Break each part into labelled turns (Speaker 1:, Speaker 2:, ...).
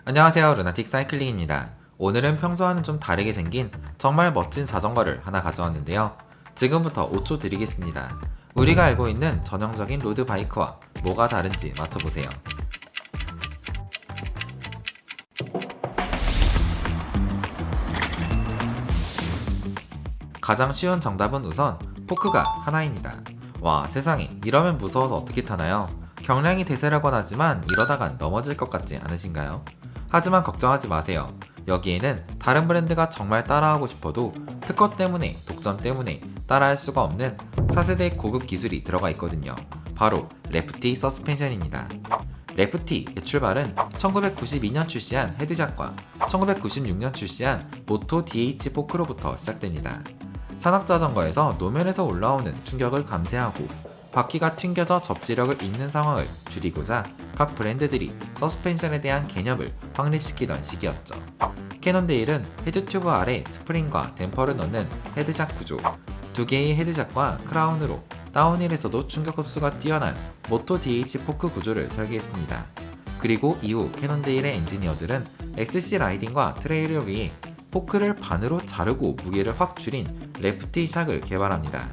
Speaker 1: 안녕하세요, 루나틱 사이클링입니다. 오늘은 평소와는 좀 다르게 생긴 정말 멋진 자전거를 하나 가져왔는데요. 지금부터 5초 드리겠습니다. 우리가 알고 있는 전형적인 로드 바이크와 뭐가 다른지 맞춰보세요. 가장 쉬운 정답은 우선 포크가 하나입니다. 와, 세상에, 이러면 무서워서 어떻게 타나요? 경량이 대세라곤 하지만 이러다간 넘어질 것 같지 않으신가요? 하지만 걱정하지 마세요. 여기에는 다른 브랜드가 정말 따라하고 싶어도 특허 때문에, 독점 때문에 따라할 수가 없는 4세대 고급 기술이 들어가 있거든요. 바로 레프티 서스펜션입니다. 레프티의 출발은 1992년 출시한 헤드샷과 1996년 출시한 모토 DH 포크로부터 시작됩니다. 산악자전거에서 노면에서 올라오는 충격을 감쇄하고 바퀴가 튕겨져 접지력을 잃는 상황을 줄이고자 각 브랜드들이 서스펜션에 대한 개념을 확립시키던 시기였죠. 캐논데일은 헤드 튜브 아래 스프링과 댐퍼를 넣는 헤드샷 구조, 두 개의 헤드샷과 크라운으로 다운힐에서도 충격 흡수가 뛰어난 모토 DH 포크 구조를 설계했습니다. 그리고 이후 캐논데일의 엔지니어들은 XC 라이딩과 트레일을 위해 포크를 반으로 자르고 무게를 확 줄인 레프티 샥을 개발합니다.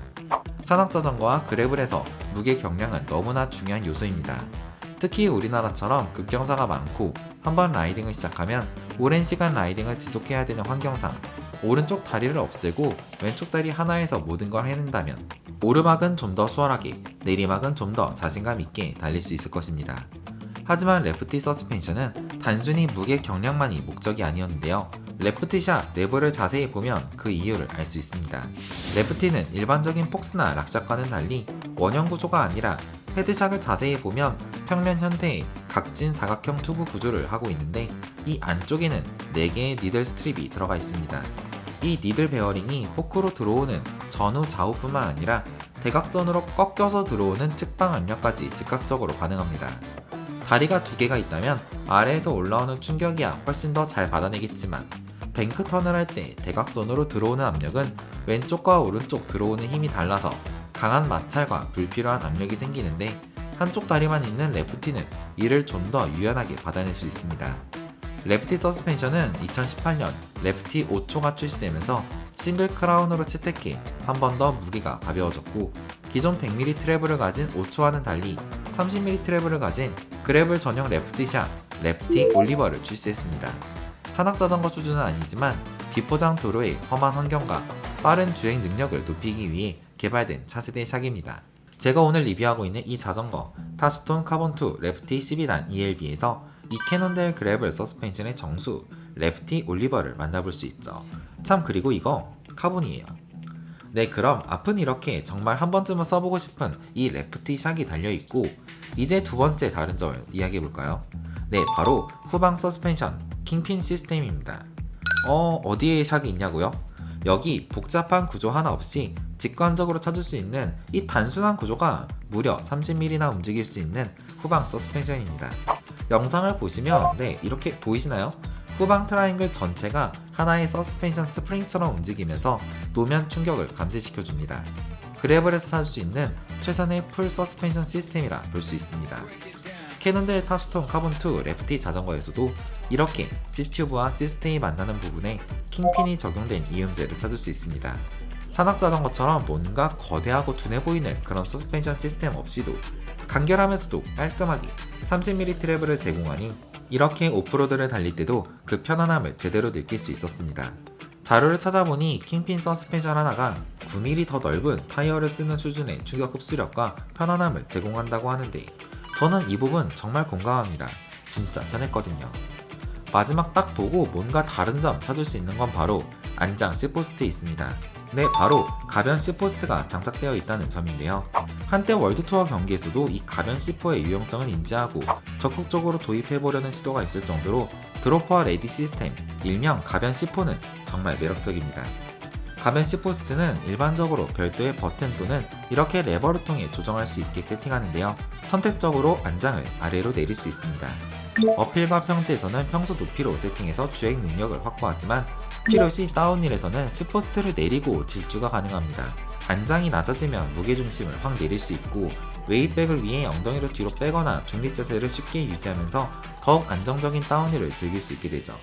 Speaker 1: 산악자전거와 그래블에서 무게 경량은 너무나 중요한 요소입니다. 특히 우리나라처럼 급경사가 많고 한번 라이딩을 시작하면 오랜 시간 라이딩을 지속해야 되는 환경상 오른쪽 다리를 없애고 왼쪽 다리 하나에서 모든 걸 해낸다면 오르막은 좀 더 수월하게, 내리막은 좀 더 자신감 있게 달릴 수 있을 것입니다. 하지만 레프티 서스펜션은 단순히 무게 경량만이 목적이 아니었는데요. 레프티샷 내부를 자세히 보면 그 이유를 알 수 있습니다. 레프티는 일반적인 폭스나 락샷과는 달리 원형 구조가 아니라 헤드샷을 자세히 보면 평면 형태의 각진 사각형 튜브 구조를 하고 있는데 이 안쪽에는 4개의 니들 스트립이 들어가 있습니다. 이 니들 베어링이 포크로 들어오는 전후 좌우뿐만 아니라 대각선으로 꺾여서 들어오는 측방 압력까지 즉각적으로 반응합니다. 다리가 2개가 있다면 아래에서 올라오는 충격이야 훨씬 더 잘 받아내겠지만 뱅크 턴을 할 때 대각선으로 들어오는 압력은 왼쪽과 오른쪽 들어오는 힘이 달라서 강한 마찰과 불필요한 압력이 생기는데 한쪽 다리만 있는 레프티는 이를 좀 더 유연하게 받아낼 수 있습니다. 레프티 서스펜션은 2018년 레프티 5초가 출시되면서 싱글 크라운으로 채택해 한 번 더 무게가 가벼워졌고 기존 100mm 트래블을 가진 5초와는 달리 30mm 트래블을 가진 그래블 전용 레프티샷, 레프티 올리버를 출시했습니다. 산악자전거 수준은 아니지만 비포장 도로의 험한 환경과 빠른 주행 능력을 높이기 위해 개발된 차세대 샥입니다. 제가 오늘 리뷰하고 있는 이 자전거 탑스톤 카본2 레프티 12단 ELB에서 이 캐논데일 그래블 서스펜션의 정수 레프티 올리버를 만나볼 수 있죠. 참, 그리고 이거 카본이에요. 네, 그럼 앞은 이렇게 정말 한 번쯤은 써보고 싶은 이 레프티 샥이 달려있고 이제 두 번째 다른 점을 이야기해볼까요? 네, 바로 후방 서스펜션 킹핀 시스템입니다. 어디에 샥이 있냐고요? 여기 복잡한 구조 하나 없이 직관적으로 찾을 수 있는 이 단순한 구조가 무려 30mm나 움직일 수 있는 후방 서스펜션입니다. 영상을 보시면 네, 이렇게 보이시나요? 후방 트라이앵글 전체가 하나의 서스펜션 스프링처럼 움직이면서 노면 충격을 감쇄시켜줍니다. 그래블에서 찾을 수 있는 최선의 풀 서스펜션 시스템이라 볼 수 있습니다. 캐논데일 탑스톤 카본2 레프티 자전거에서도 이렇게 C튜브와 C스테이 만나는 부분에 킹핀이 적용된 이음새를 찾을 수 있습니다. 산악자전거처럼 뭔가 거대하고 둔해 보이는 그런 서스펜션 시스템 없이도 간결하면서도 깔끔하게 30mm 트래블을 제공하니 이렇게 오프로드를 달릴 때도 그 편안함을 제대로 느낄 수 있었습니다. 자료를 찾아보니 킹핀 서스펜션 하나가 9mm 더 넓은 타이어를 쓰는 수준의 충격 흡수력과 편안함을 제공한다고 하는데 저는 이 부분 정말 공감합니다. 진짜 편했거든요. 마지막 딱 보고 뭔가 다른 점 찾을 수 있는 건 바로 안장 C포스트에 있습니다. 네, 바로 가변 C포스트가 장착되어 있다는 점인데요. 한때 월드투어 경기에서도 이 가변 C4의 유용성을 인지하고 적극적으로 도입해보려는 시도가 있을 정도로 드로퍼와 레디 시스템, 일명 가변 C4는 정말 매력적입니다. 가변 C포스트는 일반적으로 별도의 버튼 또는 이렇게 레버를 통해 조정할 수 있게 세팅하는데요. 선택적으로 안장을 아래로 내릴 수 있습니다. 어필과 평지에서는 평소 높이로 세팅해서 주행 능력을 확보하지만 필요시 다운힐에서는 C포스트를 내리고 질주가 가능합니다. 안장이 낮아지면 무게중심을 확 내릴 수 있고 웨이백을 위해 엉덩이를 뒤로 빼거나 중립 자세를 쉽게 유지하면서 더욱 안정적인 다운힐을 즐길 수 있게 되죠.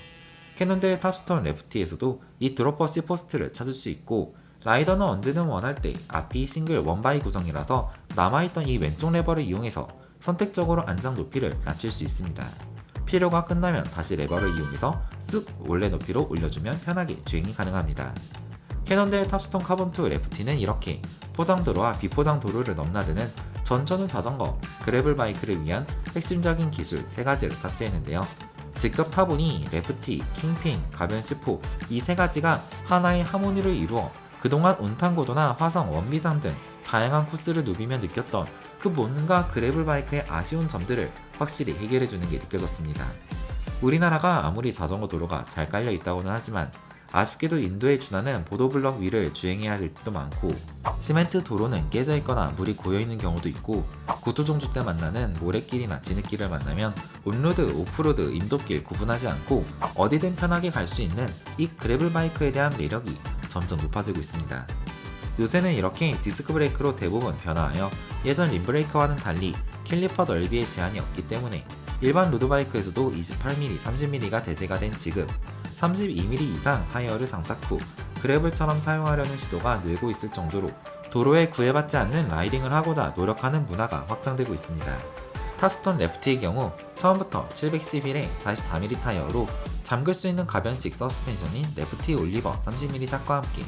Speaker 1: 캐논델 탑스톤 레프티에서도 이 드로퍼 C 포스트를 찾을 수 있고, 라이더는 언제든 원할 때 앞이 싱글 원바이 구성이라서 남아있던 이 왼쪽 레버를 이용해서 선택적으로 안장 높이를 낮출 수 있습니다. 필요가 끝나면 다시 레버를 이용해서 쓱 원래 높이로 올려주면 편하게 주행이 가능합니다. 캐논델 탑스톤 카본2 레프티는 이렇게 포장도로와 비포장도로를 넘나드는 전천후 자전거, 그래블 바이크를 위한 핵심적인 기술 3가지를 탑재했는데요. 직접 타보니 레프티, 킹핀, 가변 C4 이 3가지가 하나의 하모니를 이루어 그동안 운탄고도나 화성, 원비상 등 다양한 코스를 누비며 느꼈던 그 뭔가 그래블 바이크의 아쉬운 점들을 확실히 해결해주는 게 느껴졌습니다. 우리나라가 아무리 자전거 도로가 잘 깔려 있다고는 하지만 아쉽게도 인도에 준하는 보도블럭 위를 주행해야 할 때도 많고, 시멘트 도로는 깨져 있거나 물이 고여 있는 경우도 있고, 구토종주 때 만나는 모래길이나 진흙길을 만나면 온로드, 오프로드, 인도길 구분하지 않고 어디든 편하게 갈 수 있는 이 그래블 바이크에 대한 매력이 점점 높아지고 있습니다. 요새는 이렇게 디스크 브레이크로 대부분 변화하여 예전 림브레이크와는 달리 캘리퍼 넓이에 제한이 없기 때문에 일반 로드바이크에서도 28mm, 30mm가 대세가 된 지금 32mm 이상 타이어를 장착 후 그래블처럼 사용하려는 시도가 늘고 있을 정도로 도로에 구애받지 않는 라이딩을 하고자 노력하는 문화가 확장되고 있습니다. 탑스톤 레프티의 경우 처음부터 711의 44mm 타이어로 잠글 수 있는 가변식 서스펜션인 레프티 올리버 30mm 샷과 함께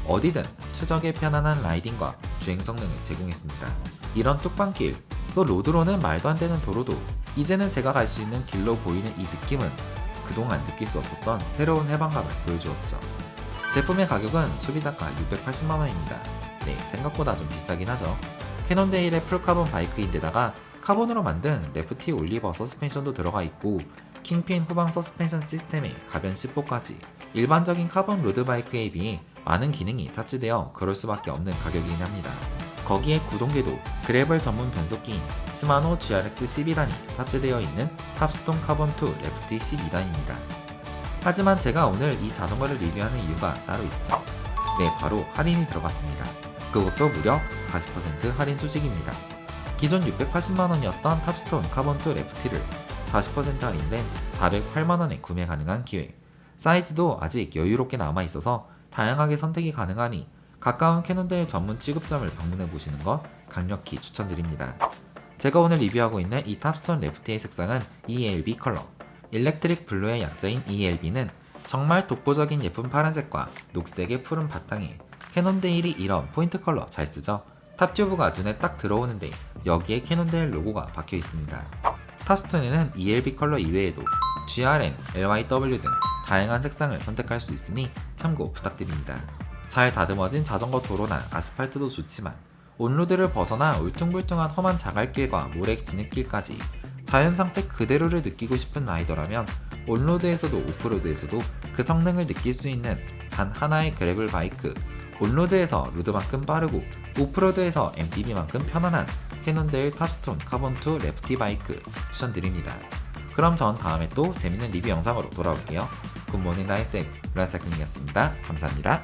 Speaker 1: 어디든 최적의 편안한 라이딩과 주행 성능을 제공했습니다. 이런 뚝방길, 또 로드로는 말도 안 되는 도로도 이제는 제가 갈 수 있는 길로 보이는 이 느낌은 그동안 느낄 수 없었던 새로운 해방감을 보여주었죠. 제품의 가격은 소비자가 680만원입니다. 네, 생각보다 좀 비싸긴 하죠. 캐논데일의 풀카본 바이크인데다가 카본으로 만든 레프티 올리버 서스펜션도 들어가 있고, 킹핀 후방 서스펜션 시스템의 가변 C4까지 일반적인 카본 로드바이크에 비해 많은 기능이 탑재되어 그럴 수밖에 없는 가격이긴 합니다. 거기에 구동계도 그래블 전문 변속기인 시마노 GRX 12단이 탑재되어 있는 탑스톤 카본2 레프티 12단입니다. 하지만 제가 오늘 이 자전거를 리뷰하는 이유가 따로 있죠. 네, 바로 할인이 들어갔습니다. 그것도 무려 40% 할인 소식입니다. 기존 680만원이었던 탑스톤 카본2 레프티를 40% 할인된 408만원에 구매 가능한 기회. 사이즈도 아직 여유롭게 남아있어서 다양하게 선택이 가능하니 가까운 캐논델 전문 취급점을 방문해 보시는 것 강력히 추천드립니다. 제가 오늘 리뷰하고 있는 이 탑스톤 레프티의 색상은 ELB 컬러. 일렉트릭 블루의 약자인 ELB는 정말 독보적인 예쁜 파란색과 녹색의 푸른 바탕에 캐논데일이 이런 포인트 컬러 잘 쓰죠. 탑튜브가 눈에 딱 들어오는데 여기에 캐논데일 로고가 박혀 있습니다. 탑스톤에는 ELB 컬러 이외에도 GRN, LYW 등 다양한 색상을 선택할 수 있으니 참고 부탁드립니다. 잘 다듬어진 자전거 도로나 아스팔트도 좋지만 온로드를 벗어나 울퉁불퉁한 험한 자갈길과 모래 진흙길까지 자연 상태 그대로를 느끼고 싶은 라이더라면 온로드에서도 오프로드에서도 그 성능을 느낄 수 있는 단 하나의 그래블 바이크, 온로드에서 로드만큼 빠르고 오프로드에서 MTB만큼 편안한 캐논데일 탑스톤 카본2 레프티 바이크 추천드립니다. 그럼 전 다음에 또 재밌는 리뷰 영상으로 돌아올게요. 굿모닝 나이스엑 브라사킹이었습니다. 감사합니다.